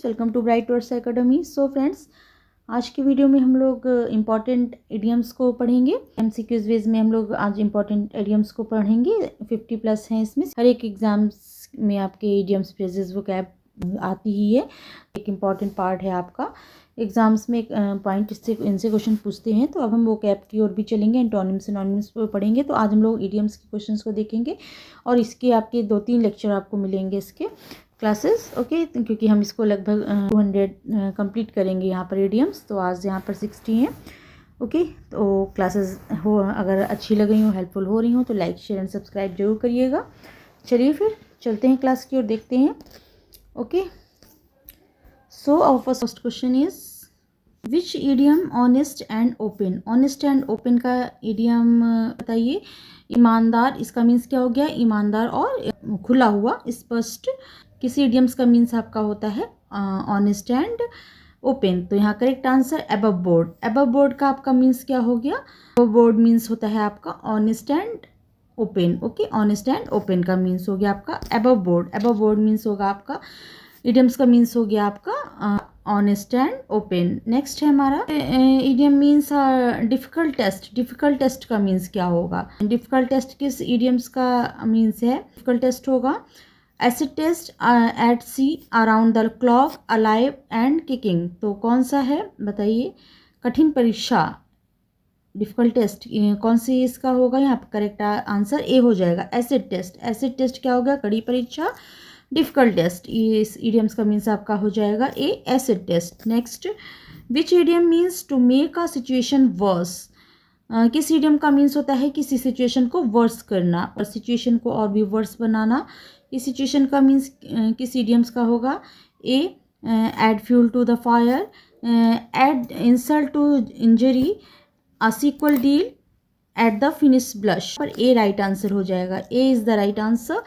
Welcome to Bright Words Academy. So friends, आज की video में हम लोग इम्पॉर्टेंट इडियम्स को पढ़ेंगे। एमसीक्यूज बेस में हम लोग आज इम्पॉर्टेंट इडियम्स को पढ़ेंगे। 50+ हैं इसमें। हर एक एग्जाम्स में आपके इडियम्स फ्रेजेस वोकैब आती ही है। एक इम्पॉर्टेंट पार्ट है आपका। एग्जाम्स में एक पॉइंट इनसे क्वेश्चन पूछते हैं। तो अब हम वोकैब की ओर भी चलेंगे, एंटोनिम्स सिनोनिम्स पर पढ़ेंगे। तो आज हम लोग इडियम्स के क्वेश्चंस को देखेंगे और इसके आपके 2-3 लेक्चर आपको मिलेंगे इसके क्लासेस। ओके, क्योंकि हम इसको लगभग 200 कंप्लीट करेंगे यहाँ पर इडियम्स। तो आज यहाँ पर 60 हैं। ओके, तो क्लासेस हो अगर अच्छी लग रही हो, हेल्पफुल हो रही हो तो लाइक शेयर एंड सब्सक्राइब जरूर करिएगा। चलिए फिर चलते हैं क्लास की ओर, देखते हैं। Okay, so our first question is which idiom honest and open. Honest and open का इडियम बताइए। ईमानदार, इसका मीन्स क्या हो गया? ईमानदार और खुला हुआ, स्पष्ट। किसी इडियम्स का मीन्स आपका होता है ऑनेस्ट एंड ओपन। तो यहाँ correct answer above board. Above board का आपका मीन्स क्या हो गया? अबव बोर्ड मीन्स होता है आपका honest and open. Okay, honest and open का मीन्स हो गया आपका above board. Above board means होगा आपका, इडियम्स का मीन्स हो गया आपका ऑनेस्ट एंड ओपन। नेक्स्ट है हमारा idiom means difficult test. Difficult test का मीन्स क्या होगा? डिफिकल्ट टेस्ट किस इडियम्स का मीन्स है? डिफिकल्ट टेस्ट होगा acid test, at sea, around the clock, alive and kicking. तो कौन सा है बताइए? कठिन परीक्षा, डिफिकल्ट टेस्ट कौन सी इसका होगा? यहाँ पर करेक्ट आंसर ए हो जाएगा, एसिड टेस्ट। एसिड टेस्ट क्या होगा? कड़ी परीक्षा। डिफिकल्ट टेस्ट, ये इस इडियम्स का मीन्स आपका हो जाएगा A, acid test. Next, which idiom means to make a situation worse. किस इडियम का मीन्स होता है किसी सिचुएशन को वर्स करना और सिचुएशन को और भी वर्स बनाना। इस सिचुएशन का मीन्स किस इडियम्स का होगा? A, add fuel to the fire, add insult to injury, a sequel deal, at the finish blush. पर ए राइट आंसर हो जाएगा। A is the right answer.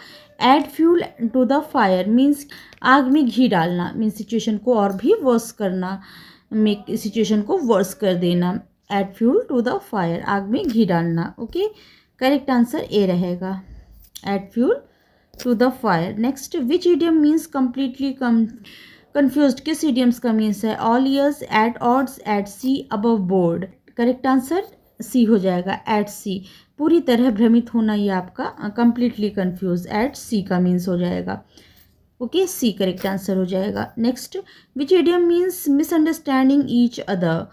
Add fuel to the fire means आग में घी डालना, means situation को और भी वर्स करना, मेक सिचुएशन को वर्स कर देना। Add fuel to the fire, आग में घी डालना। ओके, करेक्ट आंसर ए रहेगा, add fuel to the fire. Next, which idiom means completely confused. किस इडियम्स का मीन्स है? All ears, at odds, at sea, above board. Correct answer C हो जाएगा, एट सी। पूरी तरह भ्रमित होना, ये आपका कंप्लीटली कंफ्यूज, एट सी का मीन्स हो जाएगा। ओके, सी करेक्ट आंसर हो जाएगा। Next, which idiom means misunderstanding each other.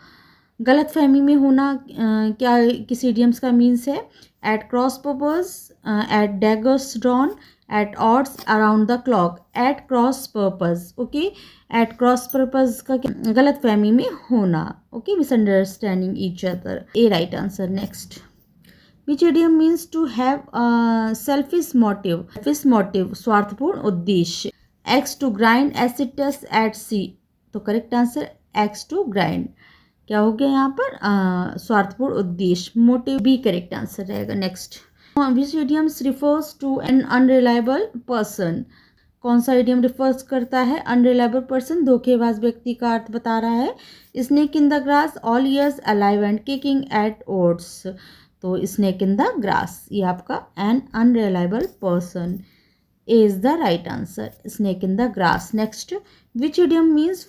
गलत फहमी में होना क्या किस इडियम्स का मीन्स है? At cross purpose, at daggers drawn, at odds, around the clock. At cross purpose. Okay, at cross purpose का गलत फहमी में होना। Okay, misunderstanding each other, A right answer. Next, which idiom means to have selfish motive. Selfish motive, स्वार्थपूर्ण उद्देश्य। Axe to grind, acid test, at sea. तो correct answer axe to grind क्या हो गया यहाँ पर? स्वार्थपूर्ण उद्देश्य, मोटिव, बी करेक्ट आंसर रहेगा। Next, which idioms refers to an unreliable person. कौन सा इडियम रिफर्स करता है? अनरिलायबल पर्सन, धोखेबाज व्यक्ति का अर्थ बता रहा है। Snake in the grass, all ears, alive and kicking, at odds. तो स्नेक इन द ग्रास, ये आपका an unreliable person, A is the right answer, snake in the grass. Next, which idiom means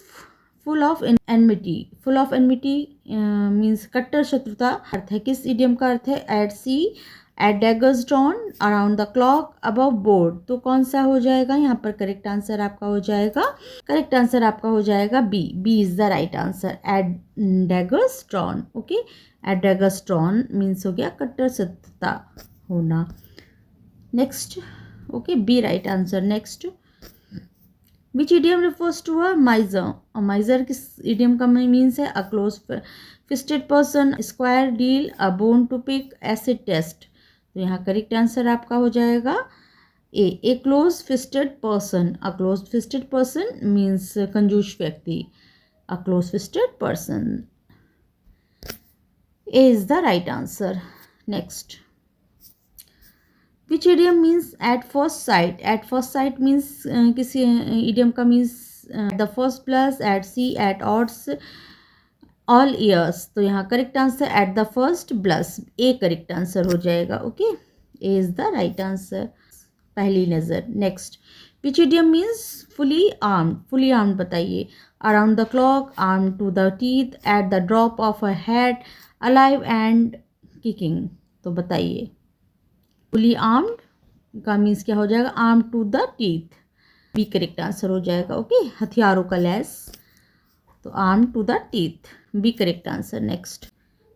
full of enmity. Full of enmity means कट्टर शत्रुता अर्थ है। किस idiom का अर्थ है? At sea, at daggers drawn, around the clock, above board. तो कौन सा हो जाएगा यहाँ पर? करेक्ट आंसर आपका हो जाएगा, करेक्ट आंसर आपका हो जाएगा B, B is the right answer, at daggers drawn. Okay, at daggers drawn means हो गया कट्टर शत्रुता होना। Next, okay, B right answer. Next, which idiom refers to a miser. Miser किस इडियम का मीन्स है? A close fisted person, square deal, a bone to pick, acid test. तो यहाँ करेक्ट आंसर आपका हो जाएगा a close fisted person. A close fisted person means कंजूस व्यक्ति, a close fisted person, A is the right answer. Next, which idiom means at first sight. At first sight means किसी idiom का means the first blush, at sea, at odds, all ears. तो यहाँ correct answer at the first blush, A correct answer हो जाएगा। Okay, A is the right answer, पहली नज़र। Next, which idiom means fully armed बताइए। Around the clock, arm to the teeth, eight the drop of a hat, alive and kicking. तो बताइए fully armed का means क्या हो जाएगा, arm to the teeth, B correct answer हो जाएगा। Okay, हथियारों का लैस, तो arm to the teeth, B correct answer. Next,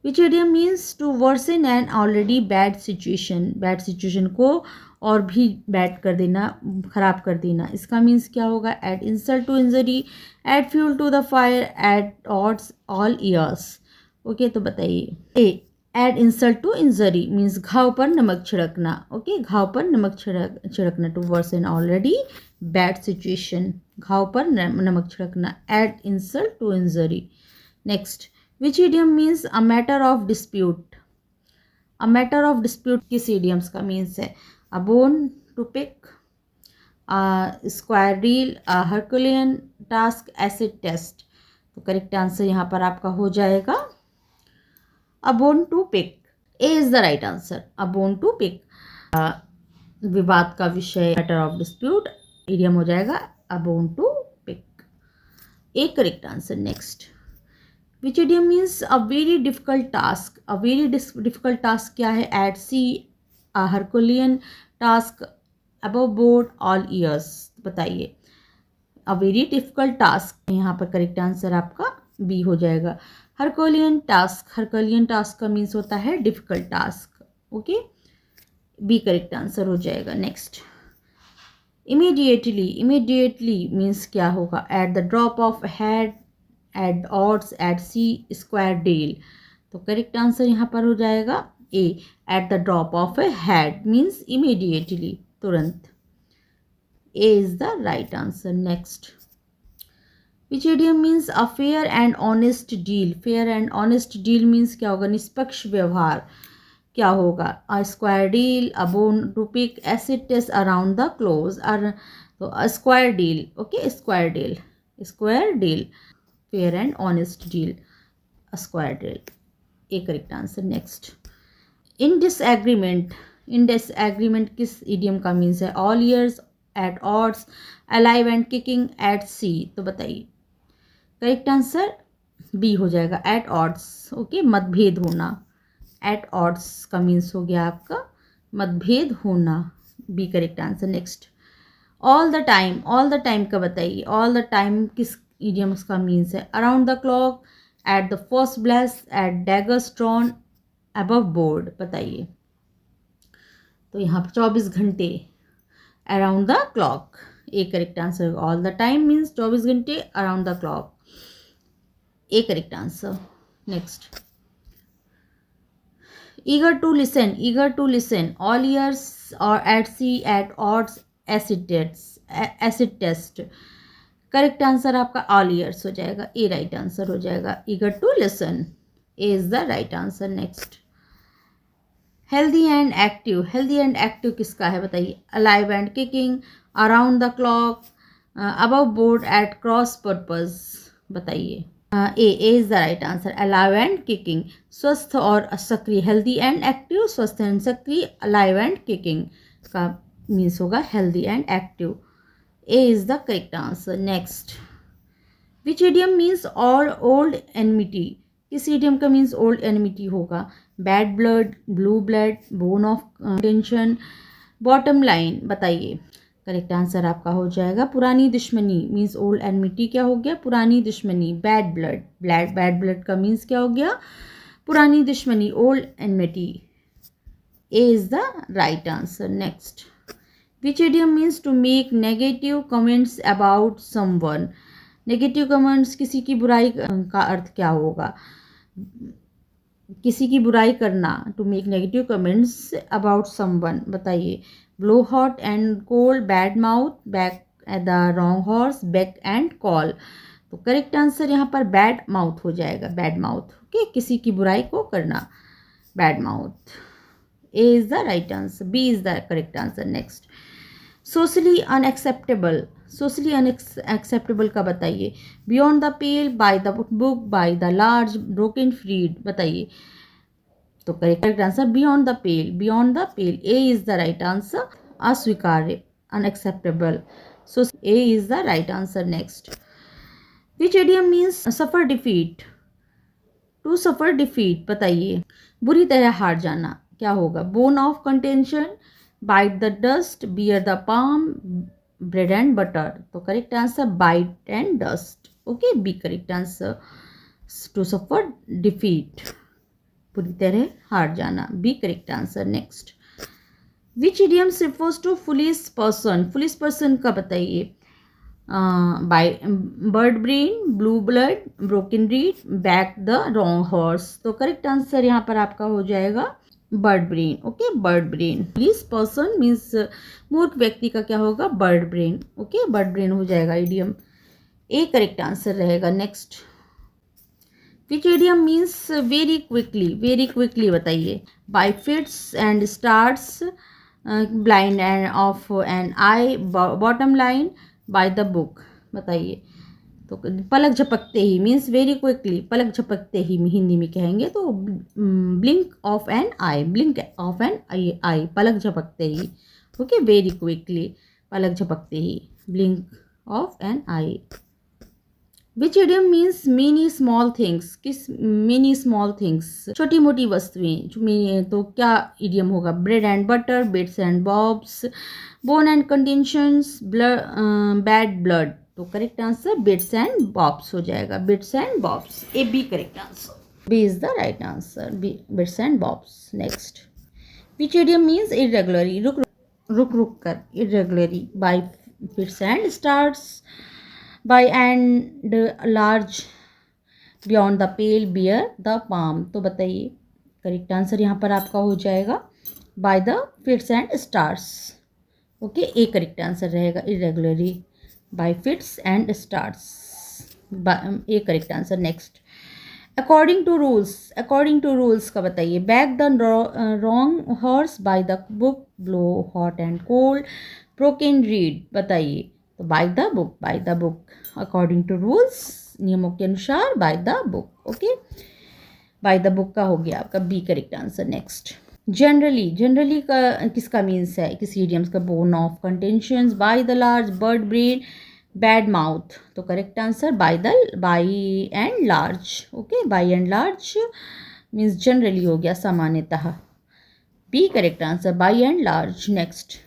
which idiom means to worsen an already bad situation को और भी बैड कर देना, खराब कर देना। इसका मीन्स क्या होगा, add insult to injury, add fuel to the fire, add odds all ears. Okay, तो बताइए A, add insult to injury means घाव पर नमक छिड़कना। ओके, घाव पर नमक छिड़कना, to worsen already bad situation, घाव पर नमक छिड़कना, add insult to injury. Next, which idiom means a matter of dispute. A matter of dispute किस इडियम्स का मीन्स है, a bone to pick, square deal, a herculean task, acid test. तो correct answer यहाँ पर आपका हो जाएगा a bone to pick, A is the right answer. A bone to pick, विवाद का विषय, मैटर ऑफ डिस्प्यूट, इडियम हो जाएगा a bone to pick, A correct answer. Next, which idiom means a very difficult task. A very difficult task क्या है, at sea, a herculean task, above board, all ears. बताइए a very difficult task, यहाँ पर correct answer आपका B हो जाएगा, herculean task. Herculean task का means होता है difficult task. Okay, B correct answer हो जाएगा। नेक्स्ट, इमीडिएटली मीन्स क्या होगा, at the drop of hat, at odds, at sea, square deal. तो करेक्ट आंसर यहाँ पर हो जाएगा A, at the drop of a hat means immediately, तुरंत, A is the right answer. Next, which idiom means a fair and honest deal. Fair and honest deal means क्या होगा, निष्पक्ष व्यवहार, क्या होगा, a square deal, a bone to pick, acid test, around the close, तो a square deal. Okay, square deal, fair and honest deal, a square deal, A correct answer. Next, in disagreement किस idiom का means है, all ears, at odds, alive and kicking, at sea. तो बताइए correct answer B हो जाएगा, eight odds. Okay, मतभेद होना, eight odds का मीन्स हो गया आपका मतभेद होना, B correct answer. Next, all the time का बताइए, ऑल द टाइम किस इडियम्स का मीन्स है, around the clock, at the first blush, at daggers drawn, above board. बताइए तो यहाँ पर 24 घंटे, around the clock, A correct answer. All the time means 24 घंटे, around the clock, A correct answer. Next, eager to listen, all ears, or at sea, at odds, acid test। Correct answer आपका all years हो जाएगा, ए right answer हो जाएगा, eager to listen, A is the right answer. Next, healthy and active किसका है बताइए, alive and kicking, around the clock, above board, at cross purpose. बताइए A is the right answer, alive and kicking, स्वस्थ और सक्रिय, healthy and active, स्वस्थ and सक्रिय, alive and kicking का मीन्स होगा healthy and active, A is the correct answer. Next, which idiom means all old enmity. किस idiom का means old enmity होगा, bad blood, blue blood, bone of tension, bottom line. बताइए correct answer आपका हो जाएगा पुरानी दुश्मनी, मीन्स ओल्ड एनमिटी क्या हो गया, पुरानी दुश्मनी, बैड ब्लड का मीन्स क्या हो गया, पुरानी दुश्मनी, old enmity, A is the right answer. Next, which idiom means to make negative comments about someone. Negative comments, किसी की बुराई का अर्थ क्या होगा, किसी की बुराई करना, to make negative comments about someone. बताइए blow hot and cold, bad mouth, back at the wrong horse, back and call. तो करेक्ट आंसर यहाँ पर बैड माउथ हो जाएगा, बैड माउथ। ओके, किसी की बुराई को करना, bad mouth, A is the right answer, B is the correct answer. Next, socially unacceptable का बताइए, beyond the pale, by the book, by the large, broken reed. बताइए तो correct answer beyond the pale, A is the right answer, अस्वीकार्य, unacceptable, So A is the right answer. Next, which idiom means suffer defeat? To suffer defeat, बताइए, बुरी तरह हार जाना, क्या होगा? Bone of contention, bite the dust, bear the palm, bread and butter. तो correct answer bite and dust. Okay, B correct answer. To suffer defeat, पूरी तरह हार जाना, B correct answer. Next, which idioms refers to foolish person? Foolish person का बताइए. By bird brain, blue blood, broken reed, back the wrong horse. तो correct answer यहाँ पर आपका हो जाएगा bird brain. Okay, bird brain. Foolish person means मूर्ख व्यक्ति का क्या होगा? Bird brain. Okay, bird brain हो जाएगा इडियम. ए करेक्ट आंसर रहेगा. Next, which idiom means very quickly? Very quickly बताइए. By fits and starts, blind and of an eye, bottom line, by the book. बताइए. तो पलक झपकते ही मीन्स वेरी क्विकली, पलक झपकते ही हिंदी में कहेंगे तो blink of an eye, blink of an eye, पलक झपकते ही. ओके, वेरी क्विकली, पलक झपकते ही, blink of an eye. Which idiom means many small things? किस मेनी स्मॉल थिंग्स, छोटी मोटी वस्तुएं. तो क्या इडियम होगा? Bread and butter, bits and bobs, bone and contentions, bad blood. तो correct answer bits and bobs हो जाएगा. Bits and bobs, A B correct answer. B is the right answer. B, bits and bobs. Next, which idiom means irregularly? रुक कर, irregularly. By fits and starts, by and large, beyond the pale, bear the palm. तो बताइए, correct answer यहाँ पर आपका हो जाएगा by the fits and starts. Okay, A correct answer रहेगा. irregularly, by fits and starts, A correct answer. Next, according to rules. According to rules का बताइए. Back the wrong horse, by the book, blow hot and cold, broken reed. बताइए. तो by the book, by the book, according to rules, नियमों के अनुसार, by the book. Okay, by the book का हो गया आपका B correct answer. Next, generally. Generally का किसका मीन्स है? किसी इडियम्स का? Bone of contentions, by the large, bird brain, bad mouth. तो correct answer by and large. Okay, by and large means generally हो गया, सामान्यतः. B correct answer, by and large. Next,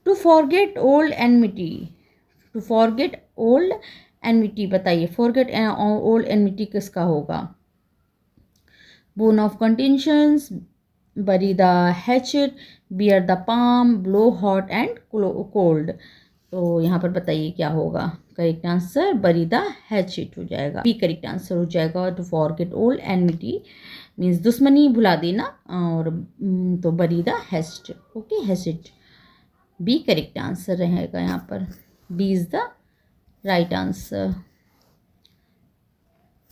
to forget old enmity. To forget old enmity. बताइए, forget old enmity किसका होगा? Bone of contentions, bury the hatchet, bear the palm, blow hot and cold. तो यहाँ पर बताइए क्या होगा? Correct answer bury the hatchet हो जाएगा. बी करेक्ट आंसर हो जाएगा. To forget old enmity means दुश्मनी भुला देना, और तो bury the hatchet. Okay, hatchet, B correct answer रहेगा यहाँ पर. B is the right answer.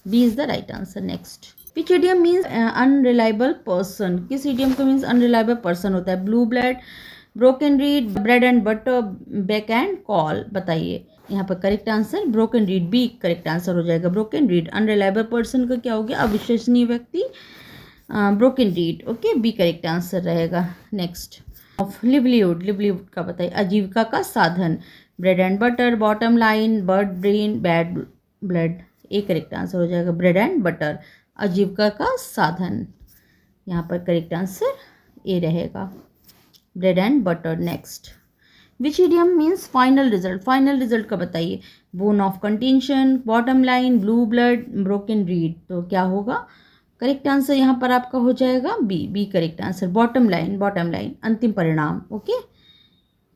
B is the right answer. Next, which idiom means unreliable person? किस इडियम को मीन्स अनरिलायबल पर्सन होता है? Blue blood, broken reed, bread and butter, beck and call. बताइए. यहाँ पर correct answer broken reed, B correct answer हो जाएगा. Broken read, unreliable person का क्या हो गया? अविश्वसनीय व्यक्ति, broken reed. Okay, B correct answer रहेगा. Next, of livelihood. लिवलीहुड का बताइए. आजीविका का साधन, bread and butter, bottom line, bird brain, bad blood. A correct answer हो जाएगा. ब्रेड एंड बटर, आजीविका का साधन. यहाँ पर करेक्ट आंसर ए रहेगा, bread and butter. Next, which idiom means final result? Final result का बताइए. Bone of contention, bottom line, blue blood, broken read. तो क्या होगा? करेक्ट आंसर यहाँ पर आपका हो जाएगा B. B correct answer. Bottom line, bottom line, अंतिम परिणाम. ओके,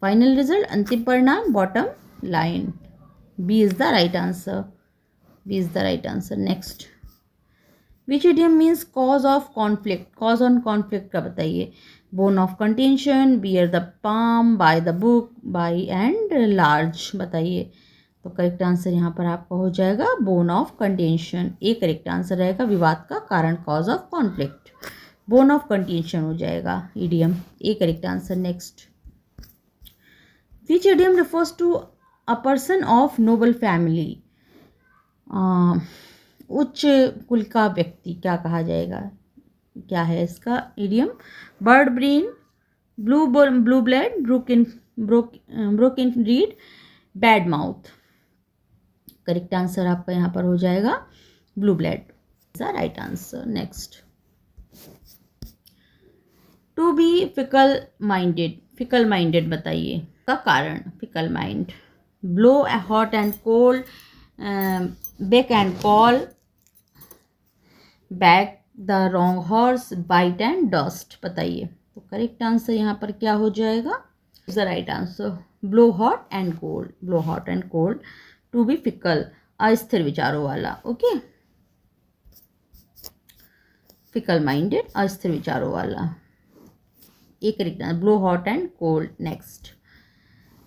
फाइनल रिजल्ट, अंतिम परिणाम, bottom line. B is the right answer. B is the right answer. Next, which idiom means cause of conflict? Cause on conflict का बताइए. Bone of contention, bear the palm, by the book, by and large. बताइए. तो correct answer यहाँ पर आपका हो जाएगा bone of contention. A correct answer रहेगा. विवाद का कारण, cause of conflict, bone of contention हो जाएगा idiom. A correct answer. Next, which idiom refers to a person of noble family? उच्च कुल का व्यक्ति क्या कहा जाएगा? क्या है इसका idiom? Bird brain, blue blood, broken broken reed, bad mouth. Correct answer आपका यहाँ पर हो जाएगा blue blood is the right answer. Next, to be fickle minded बताइए का कारण. fickle mind, blow hot and cold, bake and call, back the wrong horse, bite and dust. बताइए. तो करेक्ट आंसर यहाँ पर क्या हो जाएगा. The right answer blow hot and cold. Blow hot and cold. To be fickle, अस्थिर विचारों वाला. ओके, फिकल माइंडेड, अस्थिर विचारों वाला. एक correct answer blow hot and cold. Next,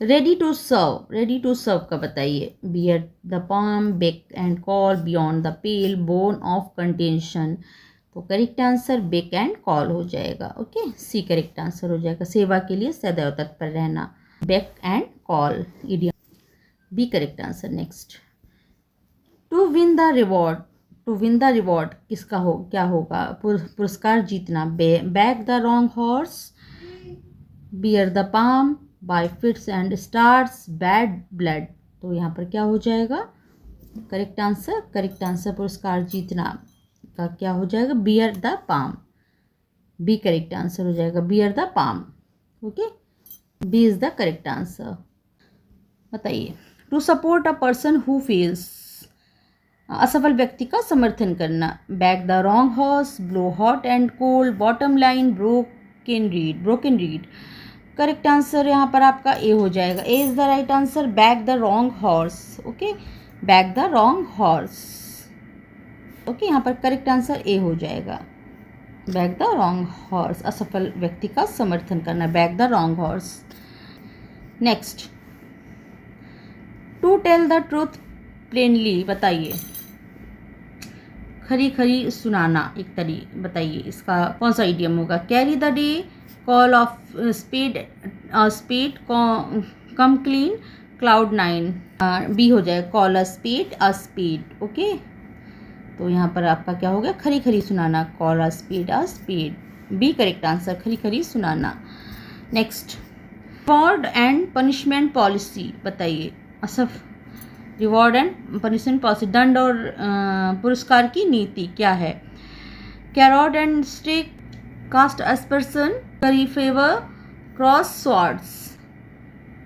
ready to serve का बताइए. Bear the palm, beck and call, beyond the pale, bone of contention. तो correct answer beck and call हो जाएगा. ओके, सी करेक्ट आंसर हो जाएगा. सेवा के लिए सदैव तत्पर रहना. Beck and call idiom. B correct answer. Next, to win the reward किसका क्या होगा. पुरस्कार जीतना. Back the wrong horse, bear the palm, by fits and starts, bad blood. तो यहाँ पर क्या हो जाएगा. करेक्ट आंसर पुरस्कार जीतना का क्या हो जाएगा. Bear the palm. B correct answer हो जाएगा. Bear the palm. Okay, B is the correct answer. बताइए. To support a person who fails, असफल व्यक्ति का समर्थन करना. Back the wrong horse, blow hot and cold, bottom line, broken reed. Correct answer यहाँ पर आपका ए हो जाएगा. A is the right answer. Back the wrong horse. Okay, back the wrong horse. Okay, यहाँ पर करेक्ट आंसर ए हो जाएगा. Back the wrong horse, असफल व्यक्ति का समर्थन करना. Back the wrong horse. Next, to tell the truth plainly बताइए. खरी सुनाना एक तरी बताइए. इसका कौन सा इडियम होगा. Carry the day, call of spade, come clean, cloud nine. B हो जाएगा. Call a speed. ओके, तो यहाँ पर आपका क्या हो गया. खरी सुनाना. Call a spade. B correct answer. खरी सुनाना. Next, reward and punishment policy बताइए. रिवॉर्ड एंड पनिशमेंट पॉलिसी, दंड और पुरस्कार की नीति क्या है. Carrot and stick, cast aspersion, curry favour, cross swords.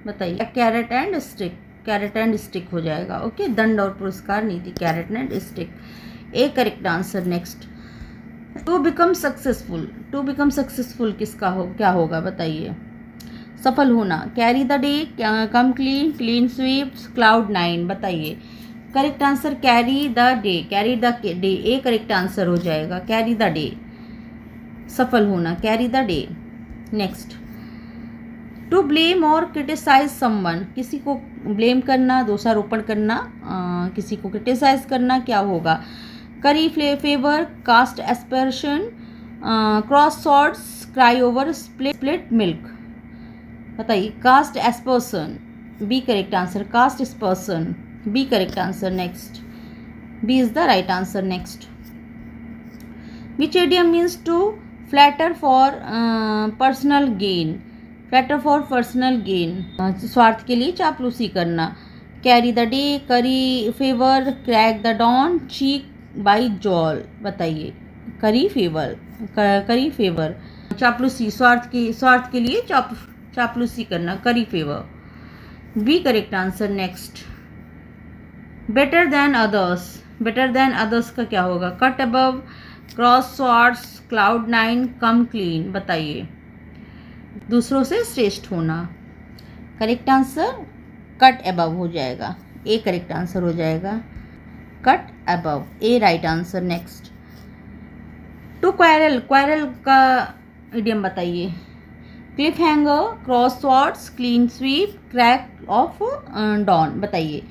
बताइए. कैरेट एंड स्टिक हो जाएगा. ओके, दंड और पुरस्कार नीति. Carrot and stick. A correct answer. Next, to become successful किसका क्या होगा बताइए. सफल होना. Carry the day, come clean sweep, cloud nine. बताइए. Correct answer carry the day. A correct answer हो जाएगा. कैरी द डे, सफल होना. Carry the day. Next, to blame और क्रिटिसाइज समवन, किसी को ब्लेम करना, दोषारोपण करना, किसी को क्रिटिसाइज करना. क्या होगा. Curry favour, cast aspersion, cross swords, cry over split milk. बताइए. Cast aspersion. B correct answer. Cast aspersion. B correct answer. Next, B is the right answer. Next, which idiom means to flatter for personal gain. स्वार्थ के लिए चापलूसी करना. Carry the day, curry favour, crack the dawn, cheek by jowl. बताइए. Curry favour. चापलूसी, स्वार्थ के लिए चापलूसी करना. Curry favour. B correct answer. Next, better than others का क्या होगा. Cut above, cross swords, cloud nine, come clean. बताइए. दूसरों से श्रेष्ठ होना. करेक्ट आंसर कट अबव हो जाएगा. ए करेक्ट आंसर हो जाएगा. Cut above. A right answer. Next, to quarrel का इडियम बताइए. Cliff hanger, cross swords, clean sweep, crack of dawn. बताइए.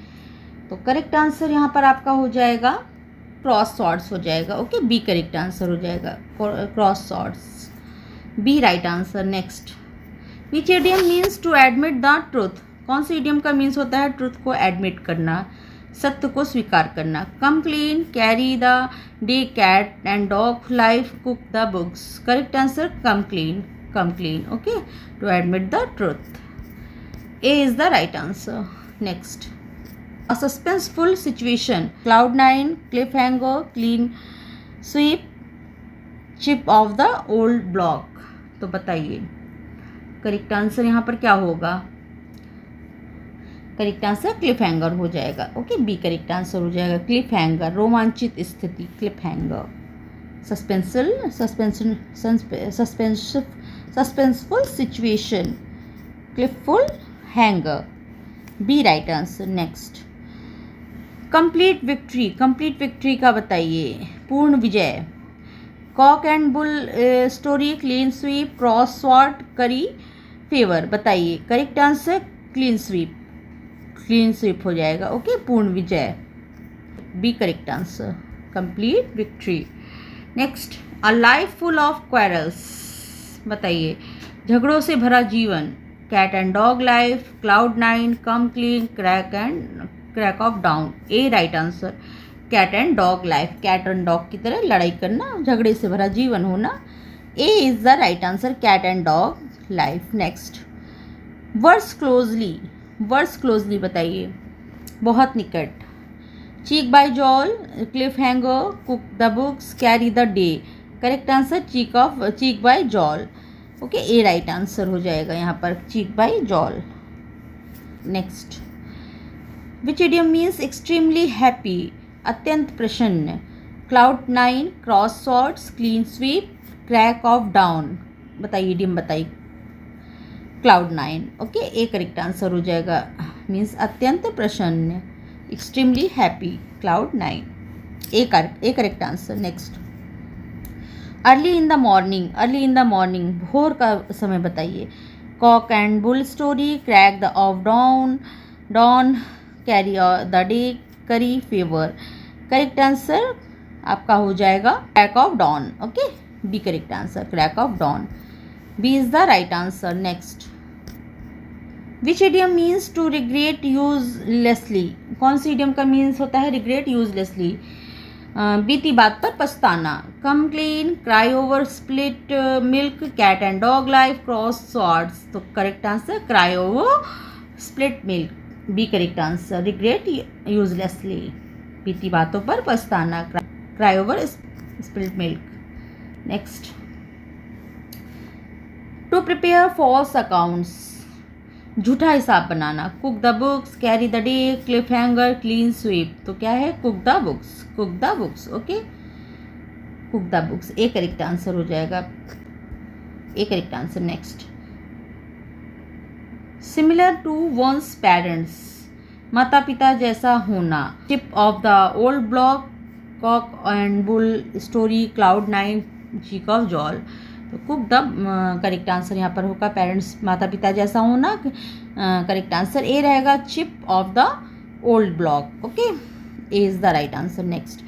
तो करेक्ट आंसर यहाँ पर आपका हो जाएगा क्रॉस स्वॉर्ड्स हो जाएगा. ओके, बी करेक्ट आंसर हो जाएगा. Cross swords. B right answer. Next, which idiom means to admit the truth. कौन से इडियम का मीन्स होता है ट्रूथ को एडमिट करना, सत्य को स्वीकार करना. Come clean, carry the day, cat and dog life, cook the books. Correct answer come clean. Okay, to admit the truth. A is the right answer. Next. A suspenseful situation. Cloud9, cliffhanger, clean sweep, chip of the old block. तो बताइए correct answer यहाँ पर क्या होगा? Correct answer Cliff hanger हो जाएगा. Okay, B correct answer हो जाएगा. क्लिफ हैंगर, रोमांचित स्थिति. Cliff hanger, suspenseful situation. Cliff hanger, B right answer. Next. Complete victory. Complete victory का बताइए. पूर्ण विजय. Cock and bull story, clean sweep, cross sword, curry favour. बताइए correct answer clean sweep. Clean sweep हो जाएगा. Okay, पूर्ण विजय, B correct answer. Complete victory. Next. A life full of quarrels. बताइए झगड़ों से भरा जीवन. Cat and dog life, Cloud9, come clean, crack of down. A right answer. Cat and dog life, cat and dog की तरह लड़ाई करना, झगड़े से भरा जीवन होना. A is the right answer. Cat and dog life. Next. Worse closely. Worse closely बताइए. बहुत निकट. Cheek by jowl, cliff hanger, cook the books, carry the day. Correct answer cheek by jowl. Okay, A right answer हो जाएगा यहाँ पर. Cheek by jowl. Next. Which idiom means extremely happy, अत्यंत प्रसन्न. Cloud9, cross swords, clean sweep, crack of down. बताइए idiom बताइए. Cloud9. Okay, A correct answer हो जाएगा. मीन्स अत्यंत प्रसन्न, extremely happy. Cloud9, A correct answer. Next. Early in the morning. Early in the morning, भोर का समय बताइए. Cock and bull story, crack the of dawn, carry the day, curry favour. Correct answer आपका हो जाएगा crack of dawn. Okay, B correct answer. Crack of dawn, B is the right answer. Next. Which idiom means to regret uselessly. कौन सी idiom का means होता है regret uselessly? बीती बात पर पछताना. Come clean, cry over split milk, cat and dog life, cross swords. तो correct answer cry over split milk, B correct answer. Regret uselessly, बीती बातों पर पछताना, cry over split milk. Next. To prepare false accounts, झूठा हिसाब बनाना. Cook the books, carry the day, cliff hanger, clean sweep. तो क्या है? Cook the books. Cook the books. Okay, cook the books, A correct answer हो जाएगा. A correct answer. Next. Similar to one's parents, माता पिता जैसा होना. Chip off the old block, cock and bull story, Cloud9, cheek of jowl. तो cook the correct answer यहाँ पर होगा पेरेंट्स, माता पिता जैसा होना. करेक्ट आंसर ए रहेगा. Chip off the old block. Okay, A is the right answer. Next.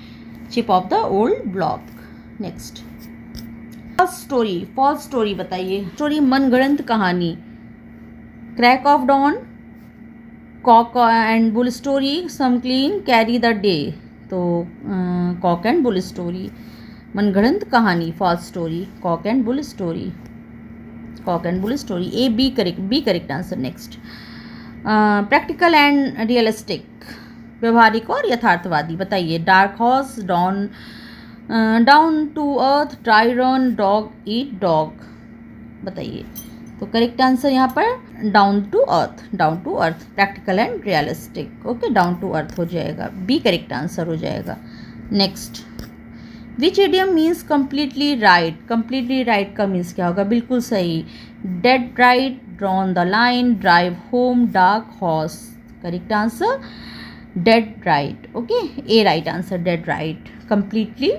Chip off the old block. Next. False story. False story बताइए. स्टोरी मनगढ़ंत कहानी. Crack of dawn, cock and bull story, some clean, carry the day. तो cock and bull story, मनगढ़ंत कहानी, false story. Cock and bull story, cock and bull story. A B correct answer. Next. Practical and realistic, व्यवहारिक और यथार्थवादी. बताइए. Dark horse, down to earth, dry run, dog eat dog. बताइए. तो correct answer यहाँ पर down to earth. Down to earth, practical and realistic. Okay, down to earth हो जाएगा. बी करेक्ट आंसर हो जाएगा. Next. Which idiom means completely right. Completely right का means क्या होगा? बिल्कुल सही. Dead right, drawn the line, drive home, dark horse. Correct answer dead right. Okay, A right answer. Dead right, completely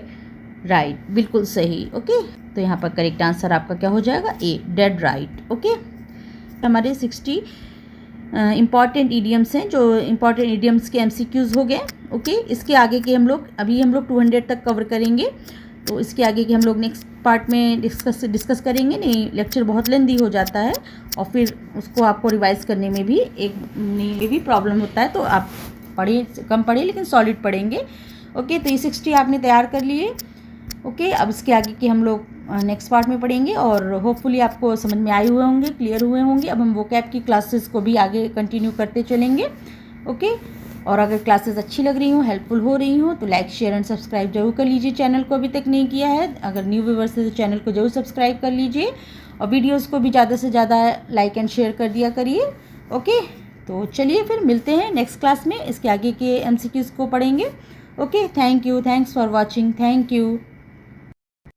right, बिल्कुल सही. Okay, तो यहाँ पर करेक्ट आंसर आपका क्या हो जाएगा? ए, डेड राइट. ओके, हमारे 60 इम्पॉर्टेंट ईडियम्स हैं, जो इम्पॉर्टेंट ईडियम्स के MCQs हो गए. ओके, इसके आगे के हम लोग 200 तक कवर करेंगे. तो इसके आगे के हम लोग नेक्स्ट पार्ट में डिस्कस करेंगे. नहीं, लेक्चर बहुत लेंदी हो जाता है और फिर उसको आपको रिवाइज करने में भी प्रॉब्लम होता है. तो आप कम पढ़िए लेकिन सॉलिड पढ़ेंगे. ओके, तो ये 60 आपने तैयार कर लिए. ओके, अब इसके आगे के हम लोग नेक्स्ट पार्ट में पढ़ेंगे और होपफुली आपको समझ में आए हुए होंगे, क्लियर हुए होंगे। अब हम वोकैब की क्लासेस को भी आगे कंटिन्यू करते चलेंगे। ओके, और अगर क्लासेस अच्छी लग रही हों, हेल्पफुल हो रही हों, तो लाइक शेयर एंड सब्सक्राइब जरूर कर लीजिए। चैनल को अभी तक नहीं किया है, अगर न्यू व्यूअर्स है तो चैनल को जरूर सब्सक्राइब कर लीजिए और वीडियोस को भी ज़्यादा से ज़्यादा लाइक एंड शेयर कर दिया करिए। ओके, तो चलिए फिर मिलते हैं नेक्स्ट क्लास में, इसके आगे के MCQs को पढ़ेंगे। Okay, thank you, thanks for watching, thank you.